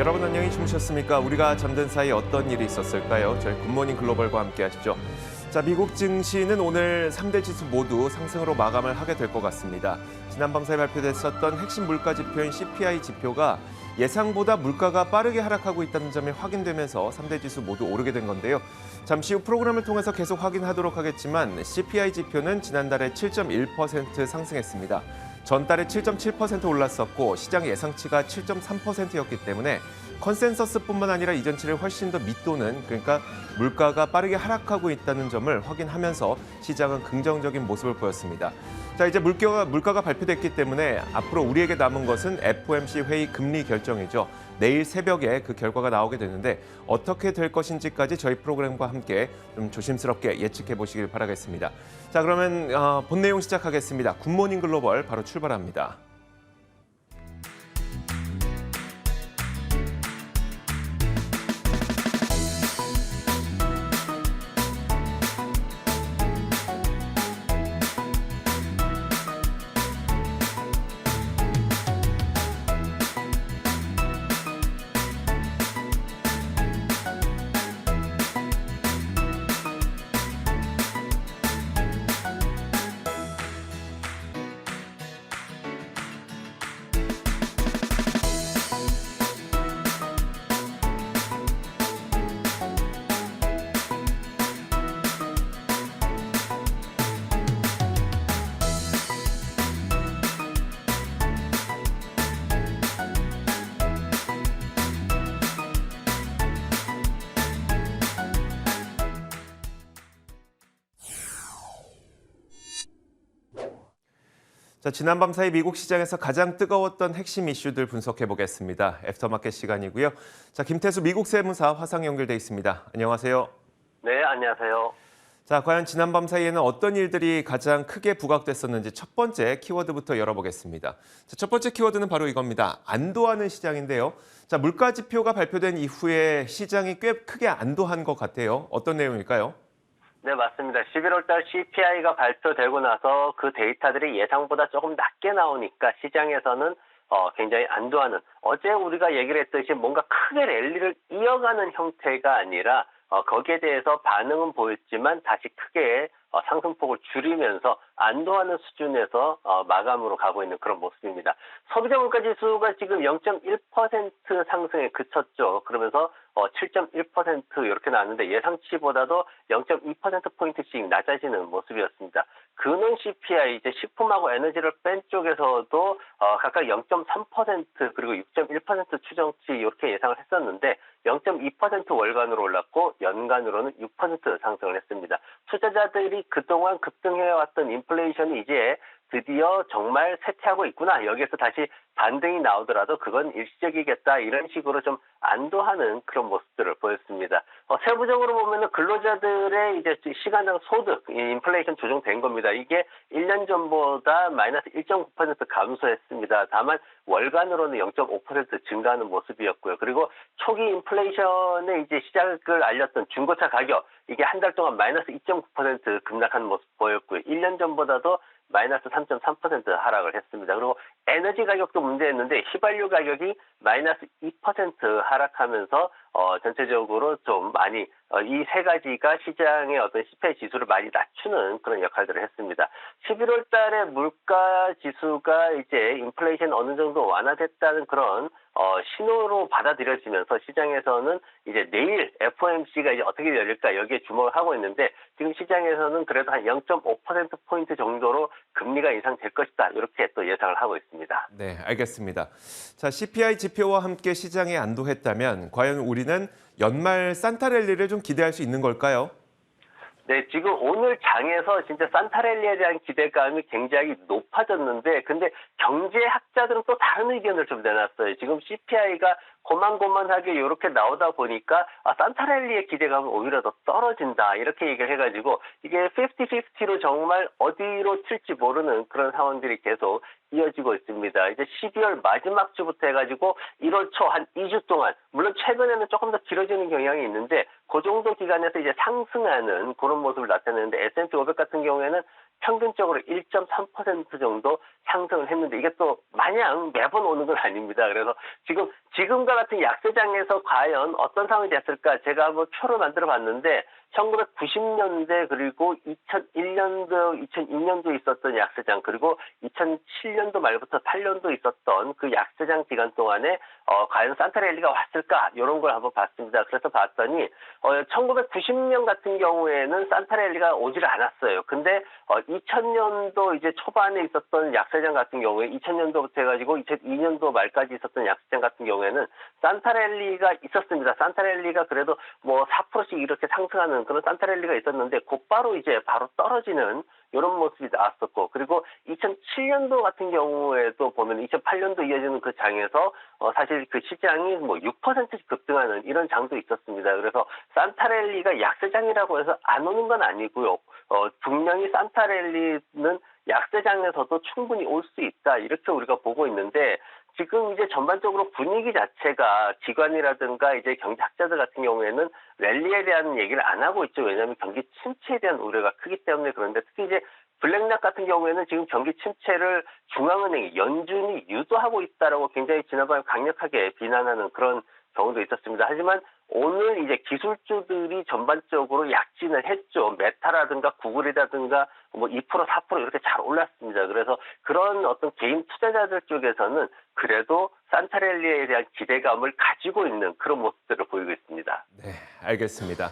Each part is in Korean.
여러분 안녕히 주무셨습니까? 우리가 잠든 사이 어떤 일이 있었을까요? 저희 굿모닝 글로벌과 함께 하시죠. 자, 미국 증시는 오늘 3대 지수 모두 상승으로 마감을 하게 될 것 같습니다. 지난밤 사이 발표됐었던 핵심 물가 지표인 CPI 지표가 예상보다 물가가 빠르게 하락하고 있다는 점이 확인되면서 3대 지수 모두 오르게 된 건데요. 잠시 후 프로그램을 통해서 계속 확인하도록 하겠지만 CPI 지표는 지난달에 7.1% 상승했습니다. 전달에 7.7% 올랐었고 시장 예상치가 7.3%였기 때문에 컨센서스뿐만 아니라 이전치를 훨씬 더 밑도는, 그러니까 물가가 빠르게 하락하고 있다는 점을 확인하면서 시장은 긍정적인 모습을 보였습니다. 자, 이제 물가가 발표됐기 때문에 앞으로 우리에게 남은 것은 FOMC 회의 금리 결정이죠. 내일 새벽에 그 결과가 나오게 되는데 어떻게 될 것인지까지 저희 프로그램과 함께 좀 조심스럽게 예측해 보시길 바라겠습니다. 자, 그러면 본 내용 시작하겠습니다. 굿모닝 글로벌 바로 출발합니다. 자, 지난밤 사이 미국 시장에서 가장 뜨거웠던 핵심 이슈들 분석해 보겠습니다. 애프터마켓 시간이고요. 자, 김태수 미국 세무사 화상 연결돼 있습니다. 안녕하세요. 네, 안녕하세요. 자, 과연 지난밤 사이에는 어떤 일들이 가장 크게 부각됐었는지 첫 번째 키워드부터 열어보겠습니다. 자, 첫 번째 키워드는 바로 이겁니다. 안도하는 시장인데요. 자, 물가 지표가 발표된 이후에 시장이 꽤 크게 안도한 것 같아요. 어떤 내용일까요? 네, 맞습니다. 11월 달 CPI가 발표되고 나서 그 데이터들이 예상보다 조금 낮게 나오니까 시장에서는 굉장히 안도하는, 어제 우리가 얘기를 했듯이 뭔가 크게 랠리를 이어가는 형태가 아니라 거기에 대해서 반응은 보였지만 다시 크게 상승폭을 줄이면서 안도하는 수준에서 마감으로 가고 있는 그런 모습입니다. 소비자 물가 지수가 지금 0.1% 상승에 그쳤죠. 그러면서 7.1% 이렇게 나왔는데 예상치보다도 0.2%포인트씩 낮아지는 모습이었습니다. 근원 CPI, 이제 식품하고 에너지를 뺀 쪽에서도 각각 0.3% 그리고 6.1% 추정치 이렇게 예상을 했었는데 0.2% 월간으로 올랐고 연간으로는 6% 상승을 했습니다. 투자자들이 그동안 급등해왔던 인플레이션이 이제 드디어 정말 쇠퇴하고 있구나. 여기에서 다시 반등이 나오더라도 그건 일시적이겠다. 이런 식으로 좀 안도하는 그런 모습들을 보였습니다. 세부적으로 보면은 근로자들의 이제 시간당 소득, 인플레이션 조정된 겁니다. 이게 1년 전보다 마이너스 1.9% 감소했습니다. 다만 월간으로는 0.5% 증가하는 모습이었고요. 그리고 초기 인플레이션의 이제 시작을 알렸던 중고차 가격, 이게 한 달 동안 마이너스 2.9% 급락하는 모습 보였고요. 1년 전보다도 마이너스 3.3% 하락을 했습니다. 그리고 에너지 가격도 문제였는데 휘발유 가격이 마이너스 2% 하락하면서 전체적으로 좀 많이 이 세 가지가 시장의 어떤 CPI 지수를 많이 낮추는 그런 역할들을 했습니다. 11월 달에 물가 지수가 이제 인플레이션 어느 정도 완화됐다는 그런 신호로 받아들여지면서 시장에서는 이제 내일 FOMC가 이제 어떻게 열릴까 여기에 주목을 하고 있는데 지금 시장에서는 그래도 한 0.5%포인트 정도로 금리가 인상될 것이다. 이렇게 또 예상을 하고 있습니다. 네, 알겠습니다. 자, CPI 지표와 함께 시장에 안도했다면 과연 우리는 연말 산타랠리를 좀 기대할 수 있는 걸까요? 네, 지금 오늘 장에서 진짜 산타랠리에 대한 기대감이 굉장히 높아졌는데, 근데 경제학자들은 또 다른 의견을 좀 내놨어요. 지금 CPI가 고만고만하게 이렇게 나오다 보니까 산타랠리의 기대감은 오히려 더 떨어진다 이렇게 얘기를 해가지고 이게 50-50로 정말 어디로 튈지 모르는 그런 상황들이 계속 이어지고 있습니다. 이제 12월 마지막 주부터 해가지고 1월 초 한 2주 동안, 물론 최근에는 조금 더 길어지는 경향이 있는데 그 정도 기간에서 이제 상승하는 그런 모습을 나타내는데 S&P 500 같은 경우에는 평균적으로 1.3% 정도 상승을 했는데 이게 또 마냥 매번 오는 건 아닙니다. 그래서 지금과 같은 약세장에서 과연 어떤 상황이 됐을까 제가 한번 표를 만들어 봤는데 1990년대 그리고 2001년도, 2002년도 있었던 약세장 그리고 2007년도 말부터 8년도 있었던 그 약세장 기간 동안에 과연 산타랠리가 왔을까 이런 걸 한번 봤습니다. 그래서 봤더니 1990년 같은 경우에는 산타랠리가 오지를 않았어요. 근데 2000년도 이제 초반에 있었던 약세장 같은 경우에 2000년도부터 해가지고 2002년도 말까지 있었던 약세장 같은 경우에는 산타랠리가 있었습니다. 산타랠리가 그래도 뭐 4%씩 이렇게 상승하는 그런 산타랠리가 있었는데 곧바로 이제 바로 떨어지는 이런 모습이 나왔었고 그리고 2007년도 같은 경우에도 보면 2008년도 이어지는 그 장에서 사실 그 시장이 뭐 6%씩 급등하는 이런 장도 있었습니다. 그래서 산타랠리가 약세장이라고 해서 안 오는 건 아니고요. 분명히 산타랠리는 약세장에서도 충분히 올 수 있다 이렇게 우리가 보고 있는데 지금 이제 전반적으로 분위기 자체가 기관이라든가 이제 경제학자들 같은 경우에는 랠리에 대한 얘기를 안 하고 있죠. 왜냐하면 경기 침체에 대한 우려가 크기 때문에 그런데 특히 이제 블랙락 같은 경우에는 지금 경기 침체를 중앙은행이 연준이 유도하고 있다라고 굉장히 지난번에 강력하게 비난하는 그런 경우도 있었습니다. 하지만 오늘 이제 기술주들이 전반적으로 약진을 했죠. 메타라든가 구글이라든가 뭐 2%, 4% 이렇게 잘 올랐습니다. 그래서 그런 어떤 개인 투자자들 쪽에서는 그래도 산타랠리에 대한 기대감을 가지고 있는 그런 모습들을 보이고 있습니다. 네, 알겠습니다.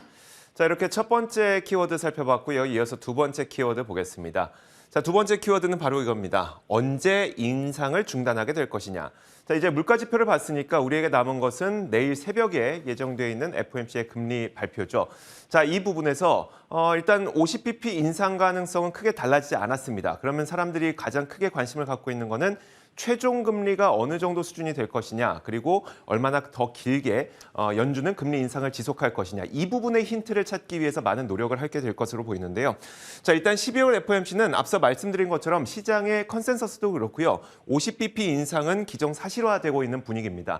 자, 이렇게 첫 번째 키워드 살펴봤고요. 이어서 두 번째 키워드 보겠습니다. 자, 두 번째 키워드는 바로 이겁니다. 언제 인상을 중단하게 될 것이냐. 자, 이제 물가 지표를 봤으니까 우리에게 남은 것은 내일 새벽에 예정되어 있는 FOMC의 금리 발표죠. 자, 이 부분에서 일단 50bp 인상 가능성은 크게 달라지지 않았습니다. 그러면 사람들이 가장 크게 관심을 갖고 있는 거는 최종 금리가 어느 정도 수준이 될 것이냐, 그리고 얼마나 더 길게 연준은 금리 인상을 지속할 것이냐, 이 부분의 힌트를 찾기 위해서 많은 노력을 하게 될 것으로 보이는데요. 자, 일단 12월 FOMC는 앞서 말씀드린 것처럼 시장의 컨센서스도 그렇고요. 50bp 인상은 기정사실화되고 있는 분위기입니다.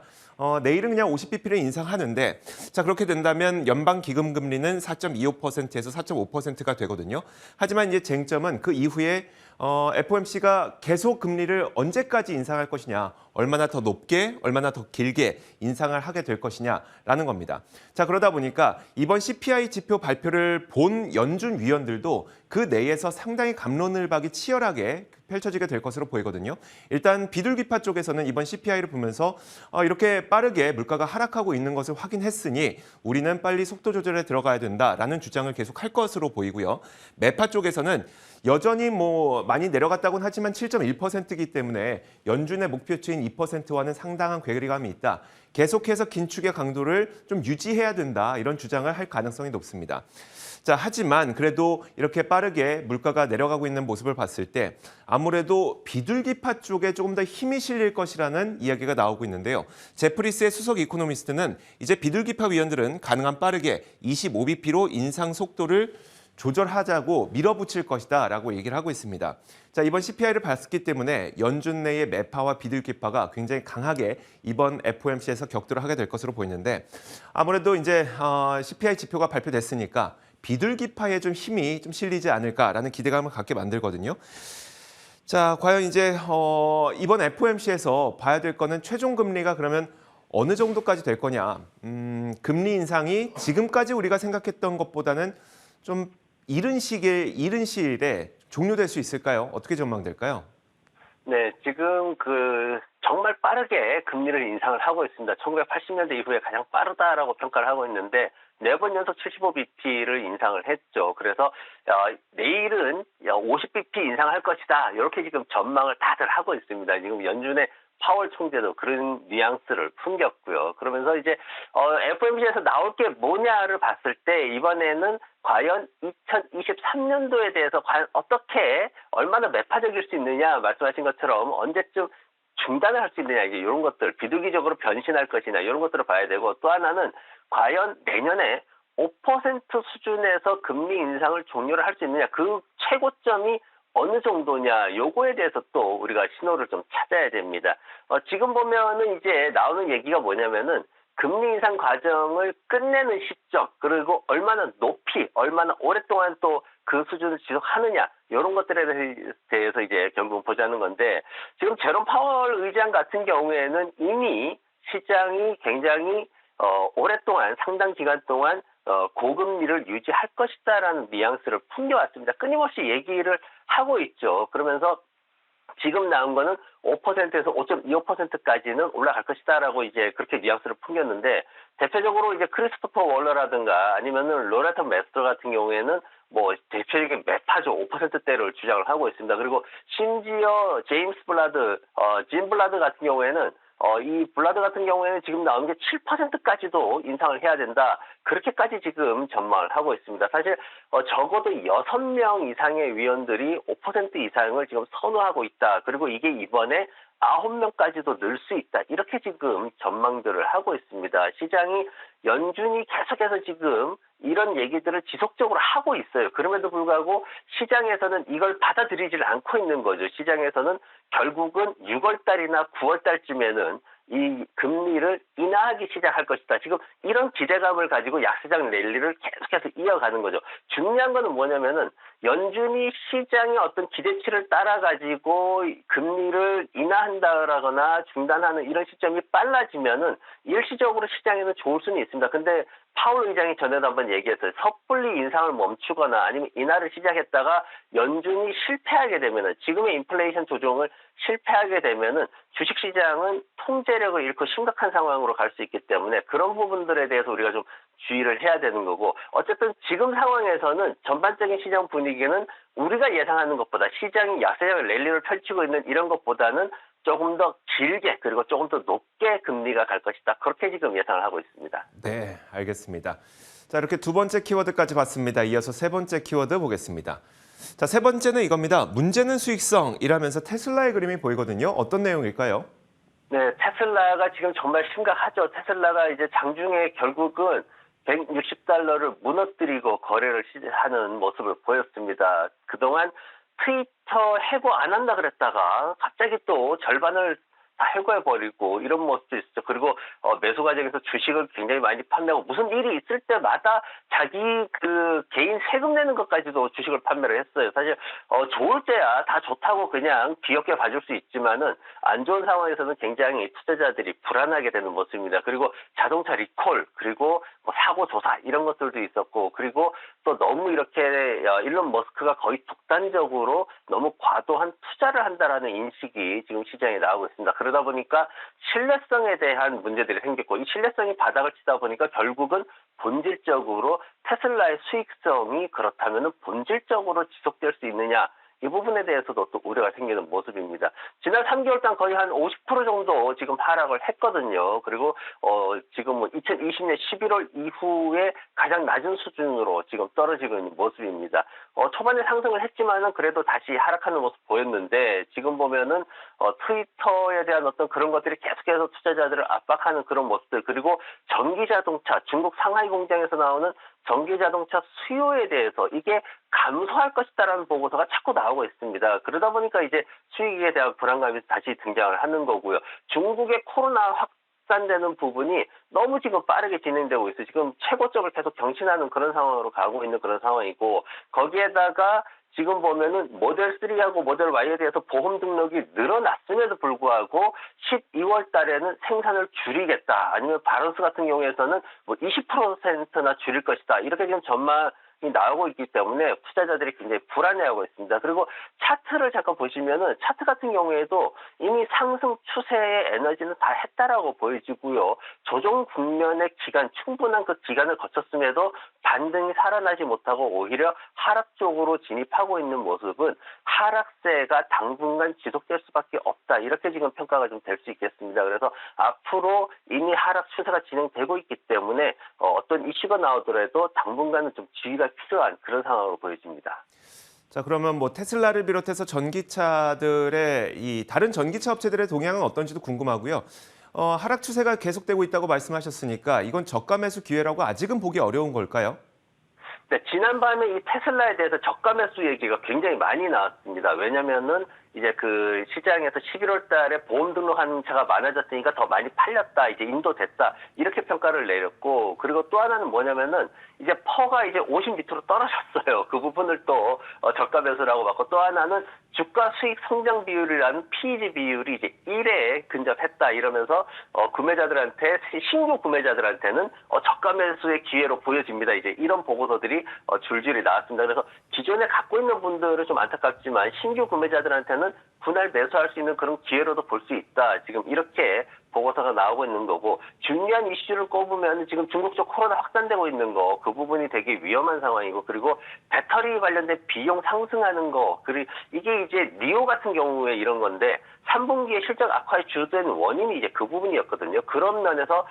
내일은 그냥 50bp를 인상하는데, 자, 그렇게 된다면 연방 기금 금리는 4.25%에서 4.5%가 되거든요. 하지만 이제 쟁점은 그 이후에 FOMC가 계속 금리를 언제까지 인상할 것이냐, 얼마나 더 높게, 얼마나 더 길게 인상을 하게 될 것이냐라는 겁니다. 자, 그러다 보니까 이번 CPI 지표 발표를 본 연준 위원들도 그 내에서 상당히 갑론을박이 치열하게 펼쳐지게 될 것으로 보이거든요. 일단 비둘기파 쪽에서는 이번 CPI를 보면서 이렇게 빠르게 물가가 하락하고 있는 것을 확인했으니 우리는 빨리 속도 조절에 들어가야 된다라는 주장을 계속 할 것으로 보이고요. 매파 쪽에서는 여전히 뭐 많이 내려갔다고는 하지만 7.1%이기 때문에 연준의 목표치인 2%와는 상당한 괴리감이 있다. 계속해서 긴축의 강도를 좀 유지해야 된다. 이런 주장을 할 가능성이 높습니다. 자, 하지만 그래도 이렇게 빠르게 물가가 내려가고 있는 모습을 봤을 때 아무래도 비둘기파 쪽에 조금 더 힘이 실릴 것이라는 이야기가 나오고 있는데요. 제프리스의 수석 이코노미스트는 이제 비둘기파 위원들은 가능한 빠르게 25bp로 인상 속도를 조절하자고 밀어붙일 것이다라고 얘기를 하고 있습니다. 자, 이번 CPI를 봤기 때문에 연준 내의 매파와 비둘기파가 굉장히 강하게 이번 FOMC에서 격돌을 하게 될 것으로 보이는데 아무래도 이제 CPI 지표가 발표됐으니까 비둘기파에 좀 힘이 좀 실리지 않을까라는 기대감을 갖게 만들거든요. 자, 과연 이제 이번 FOMC에서 봐야 될 거는 최종 금리가 그러면 어느 정도까지 될 거냐. 금리 인상이 지금까지 우리가 생각했던 것보다는 좀 이른 시일에 종료될 수 있을까요? 어떻게 전망될까요? 네, 지금 정말 빠르게 금리를 인상을 하고 있습니다. 1980년대 이후에 가장 빠르다라고 평가를 하고 있는데 4번 연속 75bp를 인상을 했죠. 그래서 내일은 50bp 인상할 것이다. 이렇게 지금 전망을 다들 하고 있습니다. 지금 연준의 파월 총재도 그런 뉘앙스를 풍겼고요. 그러면서 이제 FOMC에서 나올 게 뭐냐를 봤을 때 이번에는 과연 2023년도에 대해서 과연 어떻게 얼마나 매파적일 수 있느냐 말씀하신 것처럼 언제쯤 중단을 할 수 있느냐 이런 것들 비둘기적으로 변신할 것이냐 이런 것들을 봐야 되고 또 하나는 과연 내년에 5% 수준에서 금리 인상을 종료를 할 수 있느냐 그 최고점이 어느 정도냐 요거에 대해서 또 우리가 신호를 좀 찾아야 됩니다. 지금 보면은 이제 나오는 얘기가 뭐냐면은 금리 인상 과정을 끝내는 시점 그리고 얼마나 높이 얼마나 오랫동안 또 그 수준을 지속하느냐 이런 것들에 대해서 이제 결국 보자는 건데 파월 의장 같은 경우에는 이미 시장이 굉장히 오랫동안 상당 기간 동안 고금리를 유지할 것이다라는 뉘앙스를 풍겨왔습니다. 끊임없이 얘기를 하고 있죠. 그러면서 지금 나온 거는 5%에서 5.25%까지는 올라갈 것이다라고 이제 그렇게 뉘앙스를 풍겼는데, 대표적으로 이제 크리스토퍼 월러라든가 아니면은 로레타 메스터 같은 경우에는 뭐 대표적인 매파죠. 5%대를 주장을 하고 있습니다. 그리고 심지어 제임스 블라드, 짐 블라드 같은 경우에는 이 블라드 같은 경우에는 지금 나온 게 7%까지도 인상을 해야 된다. 그렇게까지 지금 전망을 하고 있습니다. 사실 적어도 6명 이상의 위원들이 5% 이상을 지금 선호하고 있다. 그리고 이게 이번에 9명까지도 늘 수 있다. 이렇게 지금 전망들을 하고 있습니다. 시장이 연준이 계속해서 지금 이런 얘기들을 지속적으로 하고 있어요. 그럼에도 불구하고 시장에서는 이걸 받아들이질 않고 있는 거죠. 시장에서는 결국은 6월 달이나 9월 달쯤에는 이 금리를 인하하기 시작할 것이다. 지금 이런 기대감을 가지고 약세장 랠리를 계속해서 이어가는 거죠. 중요한 거는 뭐냐면은 연준이 시장의 어떤 기대치를 따라가지고 금리를 인하한다거나 중단하는 이런 시점이 빨라지면은 일시적으로 시장에는 좋을 수는 있습니다. 근데 파월 의장이 전에도 한번 얘기했어요. 섣불리 인상을 멈추거나 아니면 인하를 시작했다가 연준이 실패하게 되면은, 지금의 인플레이션 조정을 실패하게 되면은 주식시장은 통제력을 잃고 심각한 상황으로 갈 수 있기 때문에 그런 부분들에 대해서 우리가 좀 주의를 해야 되는 거고, 어쨌든 지금 상황에서는 전반적인 시장 분위기는 우리가 예상하는 것보다, 시장이 약세장을 랠리를 펼치고 있는 이런 것보다는 조금 더 길게 그리고 조금 더 높게 금리가 갈 것이다. 그렇게 지금 예상을 하고 있습니다. 네, 알겠습니다. 자, 이렇게 두 번째 키워드까지 봤습니다. 이어서 세 번째 키워드 보겠습니다. 자, 세 번째는 이겁니다. 문제는 수익성이라면서 테슬라의 그림이 보이거든요. 어떤 내용일까요? 네, 테슬라가 지금 정말 심각하죠. 테슬라가 이제 장중에 결국은 $160를 무너뜨리고 거래를 하는 모습을 보였습니다. 그동안 트위터 해고 안 한다 그랬다가 갑자기 또 절반을 다 해고해버리고 이런 모습도 있었죠. 그리고 매수 과정에서 주식을 굉장히 많이 판매하고 무슨 일이 있을 때마다 자기 그 개인 세금 내는 것까지도 주식을 판매를 했어요. 사실 좋을 때야 다 좋다고 그냥 귀엽게 봐줄 수 있지만은 안 좋은 상황에서는 굉장히 투자자들이 불안하게 되는 모습입니다. 그리고 자동차 리콜, 그리고 뭐 사고 조사 이런 것들도 있었고, 그리고 또 너무 이렇게 일론 머스크가 거의 독단적으로 너무 과도한 투자를 한다라는 인식이 지금 시장에 나오고 있습니다. 그러다 보니까 신뢰성에 대한 문제들이 생겼고, 이 신뢰성이 바닥을 치다 보니까 결국은 본질적으로 테슬라의 수익성이 그렇다면 본질적으로 지속될 수 있느냐, 이 부분에 대해서도 또 우려가 생기는 모습입니다. 지난 3개월 동안 거의 한 50% 정도 지금 하락을 했거든요. 그리고 지금 뭐 2020년 11월 이후에 가장 낮은 수준으로 지금 떨어지고 있는 모습입니다. 초반에 상승을 했지만은 그래도 다시 하락하는 모습 보였는데, 지금 보면은 트위터에 대한 어떤 그런 것들이 계속해서 투자자들을 압박하는 그런 모습들, 그리고 전기자동차, 중국 상하이 공장에서 나오는 전기자동차 수요에 대해서 이게 감소할 것이다라는 보고서가 자꾸 나오고 있습니다. 그러다 보니까 이제 수익에 대한 불안감이 다시 등장을 하는 거고요. 중국의 코로나 확산되는 부분이 너무 지금 빠르게 진행되고 있어요. 지금 최고점을 계속 경신하는 그런 상황으로 가고 있는 그런 상황이고, 거기에다가 지금 보면은 모델 3하고 모델 Y에 대해서 보험 등록이 늘어났음에도 불구하고 12월 달에는 생산을 줄이겠다, 아니면 바로스 같은 경우에서는 뭐 20%나 줄일 것이다, 이렇게 지금 전망이 나오고 있기 때문에 투자자들이 굉장히 불안해하고 있습니다. 그리고 차트를 잠깐 보시면은 차트 같은 경우에도 이미 상승 추세의 에너지는 다 했다라고 보여지고요. 조정 국면의 기간, 충분한 그 기간을 거쳤음에도 반등이 살아나지 못하고 오히려 하락 쪽으로 진입하고 있는 모습은 하락세가 당분간 지속될 수밖에 없다, 이렇게 지금 평가가 좀 될 수 있겠습니다. 그래서 앞으로 이미 하락 추세가 진행되고 있기 때문에 어떤 이슈가 나오더라도 당분간은 좀 주의가 필요한 그런 상황으로 보여집니다. 자, 그러면 뭐 테슬라를 비롯해서 전기차들의 이 다른 전기차 업체들의 동향은 어떤지도 궁금하고요. 하락 추세가 계속되고 있다고 말씀하셨으니까 이건 저가 매수 기회라고 아직은 보기 어려운 걸까요? 네, 지난밤에 이 테슬라에 대해서 저가 매수 얘기가 굉장히 많이 나왔습니다. 왜냐면은 이제 그 시장에서 11월 달에 보험 등록하는 차가 많아졌으니까 더 많이 팔렸다, 이제 인도됐다, 이렇게 평가를 내렸고, 그리고 또 하나는 뭐냐면은 이제 퍼가 이제 50 밑으로 떨어졌어요. 그 부분을 또 저가 매수라고 봤고, 또 하나는 주가 수익 성장 비율이라는 PEG 비율이 이제 1에 근접했다 이러면서 구매자들한테, 신규 구매자들한테는 저가 매수의 기회로 보여집니다. 이제 이런 보고서들이 줄줄이 나왔습니다. 그래서 기존에 갖고 있는 분들은 좀 안타깝지만 신규 구매자들한테는 분할 매수할 수 있는 그런 기회로도 볼 수 있다. 지금 이렇게 보고서가 나오고 있는 거고, 중요한 이슈를 꼽으면 지금 중국 쪽 코로나 확산되고 있는 거, 그 부분이 되게 위험한 상황이고, 그리고 배터리 관련된 비용 상승하는 거, 그리고 이게 이제 니오 같은 경우에 이런 건데 3분기에 실적 악화의 주된 원인이 이제 그 부분이었거든요. 그런 면에서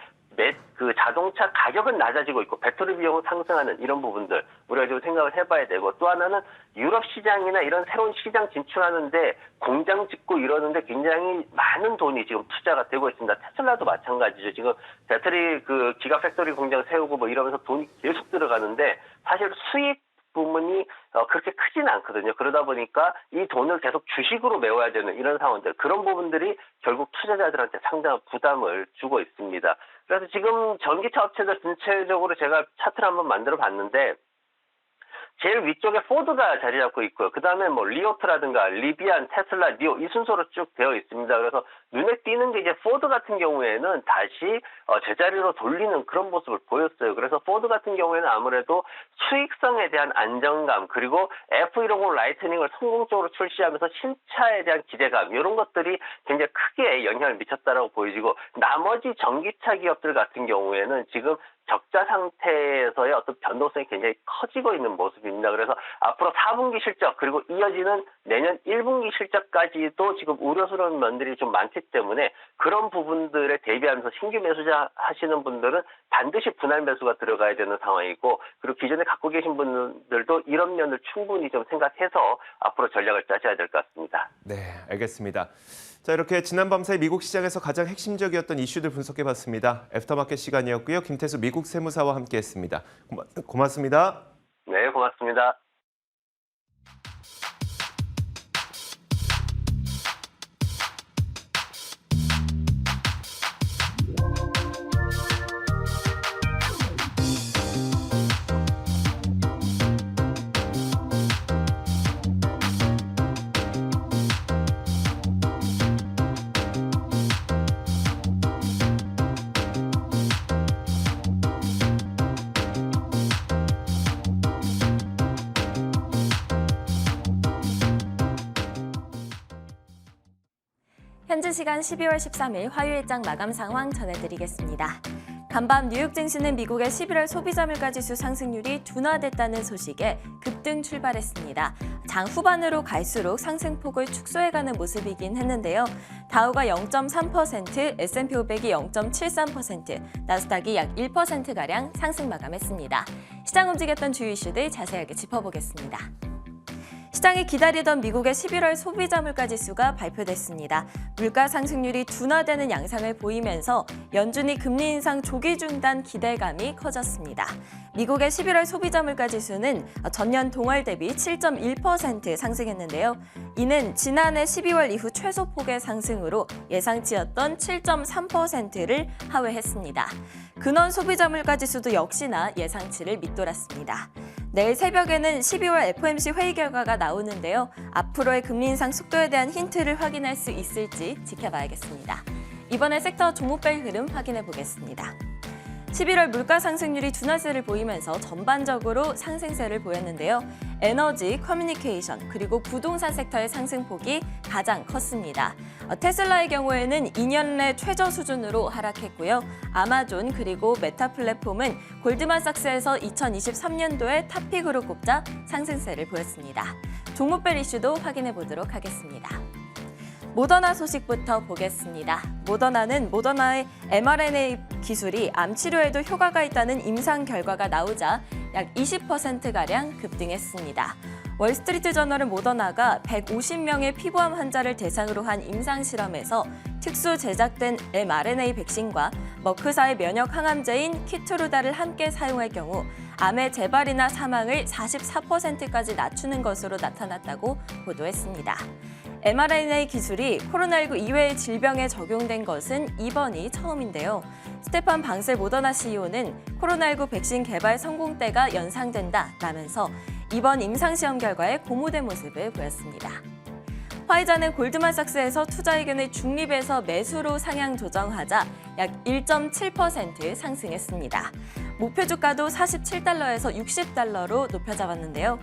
그 자동차 가격은 낮아지고 있고 배터리 비용은 상승하는 이런 부분들 우리가 좀 생각을 해봐야 되고, 또 하나는 유럽 시장이나 이런 새로운 시장 진출하는데 공장 짓고 이러는데 굉장히 많은 돈이 지금 투자가 되고 있습니다. 테슬라도 마찬가지죠. 지금 배터리 그 기가 팩토리 공장 세우고 뭐 이러면서 돈이 계속 들어가는데 사실 수익 부분이 그렇게 크지는 않거든요. 그러다 보니까 이 돈을 계속 주식으로 메워야 되는 이런 상황들, 그런 부분들이 결국 투자자들한테 상당한 부담을 주고 있습니다. 그래서 지금 전기차 업체들 전체적으로 제가 차트를 한번 만들어 봤는데, 제일 위쪽에 포드가 자리 잡고 있고요. 그 다음에 뭐 리오트라든가 리비안, 테슬라, 니오 이 순서로 쭉 되어 있습니다. 그래서 눈에 띄는 게 이제 포드 같은 경우에는 다시 제자리로 돌리는 그런 모습을 보였어요. 그래서 포드 같은 경우에는 아무래도 수익성에 대한 안정감, 그리고 F150 라이트닝을 성공적으로 출시하면서 신차에 대한 기대감, 이런 것들이 굉장히 크게 영향을 미쳤다라고 보여지고, 나머지 전기차 기업들 같은 경우에는 지금 적자 상태에서의 어떤 변동성이 굉장히 커지고 있는 모습입니다. 그래서 앞으로 4분기 실적, 그리고 이어지는 내년 1분기 실적까지도 지금 우려스러운 면들이 좀 많기 때문에 그런 부분들에 대비하면서 신규 매수자 하시는 분들은 반드시 분할 매수가 들어가야 되는 상황이고, 그리고 기존에 갖고 계신 분들도 이런 면을 충분히 좀 생각해서 앞으로 전략을 짜셔야 될 것 같습니다. 네, 알겠습니다. 자, 이렇게 지난밤 사이 미국 시장에서 가장 핵심적이었던 이슈들 분석해봤습니다. 애프터마켓 시간이었고요. 김태수 미국 세무사와 함께했습니다. 고맙습니다. 네, 고맙습니다. 현지 시간 12월 13일 화요일장 마감 상황 전해드리겠습니다. 간밤 뉴욕 증시는 미국의 11월 소비자 물가 지수 상승률이 둔화됐다는 소식에 급등 출발했습니다. 장 후반으로 갈수록 상승폭을 축소해가는 모습이긴 했는데요. 다우가 0.3%, S&P 500이 0.73%, 나스닥이 약 1%가량 상승 마감했습니다. 시장 움직였던 주요 이슈들 자세하게 짚어보겠습니다. 시장이 기다리던 미국의 11월 소비자 물가 지수가 발표됐습니다. 물가 상승률이 둔화되는 양상을 보이면서 연준이 금리 인상 조기 중단 기대감이 커졌습니다. 미국의 11월 소비자 물가 지수는 전년 동월 대비 7.1% 상승했는데요. 이는 지난해 12월 이후 최소폭의 상승으로 예상치였던 7.3%를 하회했습니다. 근원 소비자 물가 지수도 역시나 예상치를 밑돌았습니다. 내일 새벽에는 12월 FOMC 회의 결과가 나오는데요. 앞으로의 금리 인상 속도에 대한 힌트를 확인할 수 있을지 지켜봐야겠습니다. 이번에 섹터 종목별 흐름 확인해 보겠습니다. 11월 물가 상승률이 둔화세를 보이면서 전반적으로 상승세를 보였는데요. 에너지, 커뮤니케이션, 그리고 부동산 섹터의 상승폭이 가장 컸습니다. 테슬라의 경우에는 2년 내 최저 수준으로 하락했고요. 아마존 그리고 메타 플랫폼은 골드만삭스에서 2023년도에 탑픽으로 꼽자 상승세를 보였습니다. 종목별 이슈도 확인해 보도록 하겠습니다. 모더나 소식부터 보겠습니다. 모더나는 모더나의 mRNA 기술이 암 치료에도 효과가 있다는 임상 결과가 나오자 약 20%가량 급등했습니다. 월스트리트 저널은 모더나가 150명의 피부암 환자를 대상으로 한 임상 실험에서 특수 제작된 mRNA 백신과 머크사의 면역 항암제인 키트루다를 함께 사용할 경우 암의 재발이나 사망을 44%까지 낮추는 것으로 나타났다고 보도했습니다. mRNA 기술이 코로나19 이외의 질병에 적용된 것은 이번이 처음인데요. 스테판 방셀 모더나 CEO는 코로나19 백신 개발 성공대가 연상된다라면서 이번 임상시험 결과에 고무된 모습을 보였습니다. 화이자는 골드만삭스에서 투자 의견을 중립에서 매수로 상향 조정하자 약 1.7% 상승했습니다. 목표 주가도 47달러에서 60달러로 높여 잡았는데요.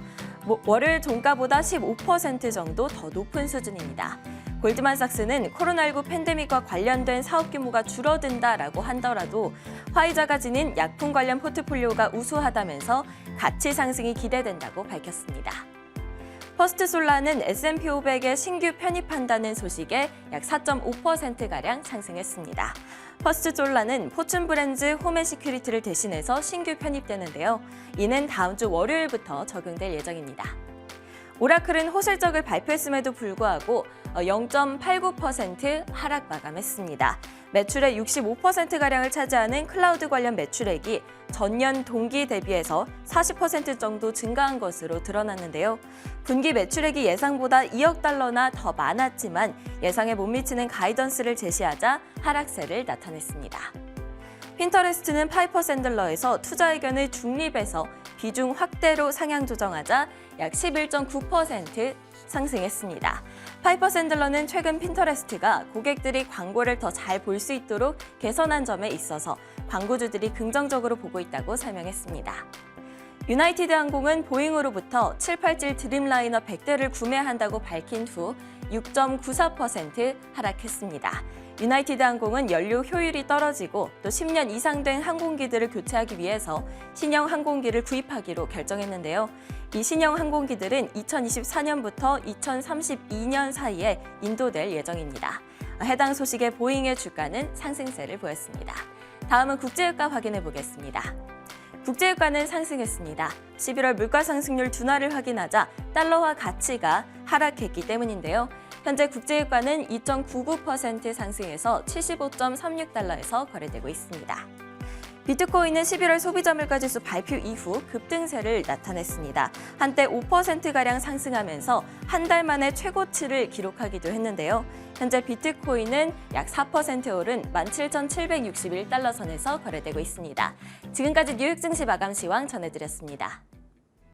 월요일 종가보다 15% 정도 더 높은 수준입니다. 골드만삭스는 코로나19 팬데믹과 관련된 사업 규모가 줄어든다라고 하더라도 화이자가 지닌 약품 관련 포트폴리오가 우수하다면서 가치 상승이 기대된다고 밝혔습니다. 퍼스트솔라는 S&P 500에 신규 편입한다는 소식에 약 4.5%가량 상승했습니다. 퍼스트솔라는 포춘 브랜즈 홈앤시큐리티를 대신해서 신규 편입되는데요. 이는 다음 주 월요일부터 적용될 예정입니다. 오라클은 호실적을 발표했음에도 불구하고 0.89% 하락 마감했습니다. 매출의 65%가량을 차지하는 클라우드 관련 매출액이 전년 동기 대비해서 40% 정도 증가한 것으로 드러났는데요. 분기 매출액이 예상보다 2억 달러나 더 많았지만 예상에 못 미치는 가이던스를 제시하자 하락세를 나타냈습니다. 핀터레스트는 파이퍼 샌들러에서 투자 의견을 중립에서 비중 확대로 상향 조정하자 약 11.9% 상승했습니다. 파이퍼 샌들러는 최근 핀터레스트가 고객들이 광고를 더 잘 볼 수 있도록 개선한 점에 있어서 광고주들이 긍정적으로 보고 있다고 설명했습니다. 유나이티드 항공은 보잉으로부터 787 드림라이너 100대를 구매한다고 밝힌 후 6.94% 하락했습니다. 유나이티드 항공은 연료 효율이 떨어지고 또 10년 이상 된 항공기들을 교체하기 위해서 신형 항공기를 구입하기로 결정했는데요. 이 신형 항공기들은 2024년부터 2032년 사이에 인도될 예정입니다. 해당 소식에 보잉의 주가는 상승세를 보였습니다. 다음은 국제유가 확인해 보겠습니다. 국제유가는 상승했습니다. 11월 물가 상승률 둔화를 확인하자 달러화 가치가 하락했기 때문인데요. 현재 국제유가는 2.99% 상승해서 75.36달러에서 거래되고 있습니다. 비트코인은 11월 소비자 물가지수 발표 이후 급등세를 나타냈습니다. 한때 5%가량 상승하면서 한 달 만에 최고치를 기록하기도 했는데요. 현재 비트코인은 약 4% 오른 17,761달러 선에서 거래되고 있습니다. 지금까지 뉴욕 증시 마감 시황 전해드렸습니다.